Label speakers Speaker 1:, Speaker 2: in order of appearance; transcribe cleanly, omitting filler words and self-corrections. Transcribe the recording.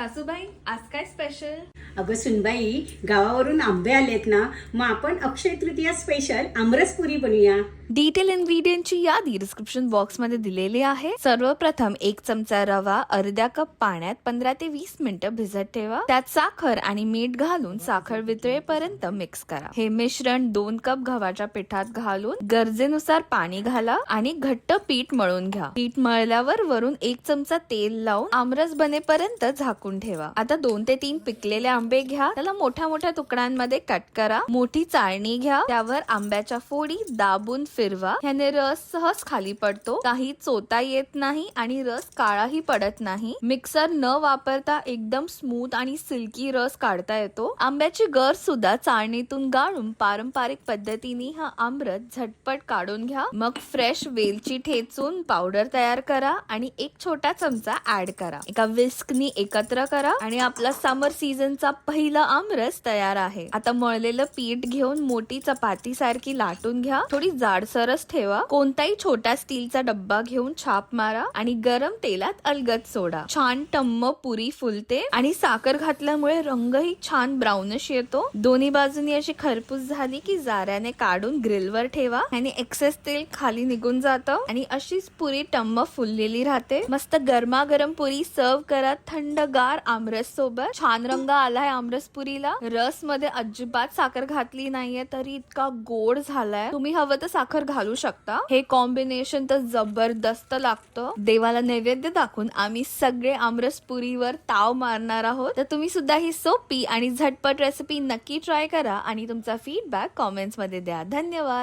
Speaker 1: सासूबाई आज काय स्पेशल?
Speaker 2: अगं सुनबाई, गावावरून आंबे आलेत ना, मग आपण अक्षय तृतीया स्पेशल आमरसपुरी बनवूया.
Speaker 1: डिटेल इन्ग्रेडियंटची यादी डिस्क्रिप्शन बॉक्स मध्ये दिलेली आहे. सर्वप्रथम 1 चमचा रवा अर्ध्या कप पाण्यात 15 ते 20 मिनिटं भिजत ठेवा. त्यात साखर आणि मीठ घालून साखर वितळेपर्यंत मिक्स करा. हे मिश्रण 2 कप गव्हाच्या पिठात घालून गरजेनुसार पाणी घाला आणि घट्ट पीठ मळून घ्या. पीठ मळल्यावर वरून 1 चमचा तेल लावून आमरस बनेपर्यंत झाकून ठेवा. आता 2 ते 3 पिकलेले आंबे घ्या. त्याला मोठ्या मोठ्या तुकड्यांमध्ये कट करा. मोठी चाळणी घ्या. त्यावर आंब्याच्या फोडी दाबून फिरवा. ह्याने रस सहज खाली पडतो. काही चोता येत नाही आणि रस काळाही पडत नाही. मिक्सर न वापरता एकदम स्मूथ आणि सिल्की रस काढता येतो. आंब्याची गर सुद्धा चाळणीतून गाळून पारंपरिक पद्धतीने हा आमरस झटपट काढून घ्या. मग फ्रेश वेलची ठेचून पावडर तयार करा आणि 1 छोटा चमचा ऍड करा. एका विस्कनी एकत्र करा आणि आपला समर सीझनचा पहिला आमरस तयार आहे. आता मळलेलं पीठ घेऊन मोठी चपाती सारखी लाटून घ्या. थोडी जाडसरच ठेवा. कोणताही छोटा स्टीलचा डब्बा घेऊन छाप मारा आणि गरम तेलात अलगद सोडा. छान टम्म पुरी फुलते आणि साखर घातल्यामुळे रंगही छान ब्राउनिश येतो. दोन्ही बाजूनी अशी खरपूस झाली की जाऱ्याने काढून ग्रिलवर ठेवा. आणि एक्सेस तेल खाली निघून जातं आणि अशीच पुरी टम्म फुललेली राहते. मस्त गरमागरम पुरी सर्व करा थंडगार आमरस सोबत. छान रंग आलाय आमरस पुरीला. रस मध्ये अजिबात साखर घातली नाहीये तरी इतका गोड झालाय. तुम्ही हवं तर साखर घालू शकता. हे कॉम्बिनेशन तर जबरदस्त लागतं. देवाला नैवेद्य दाखवून आम्ही सगळे आमरस पुरीवर ताव मारणार आहोत. तर तुम्ही सुद्धा ही सोपी आणि झटपट रेसिपी नक्की ट्राय करा आणि तुमचा फीडबॅक कॉमेंट्स मध्ये द्या. धन्यवाद.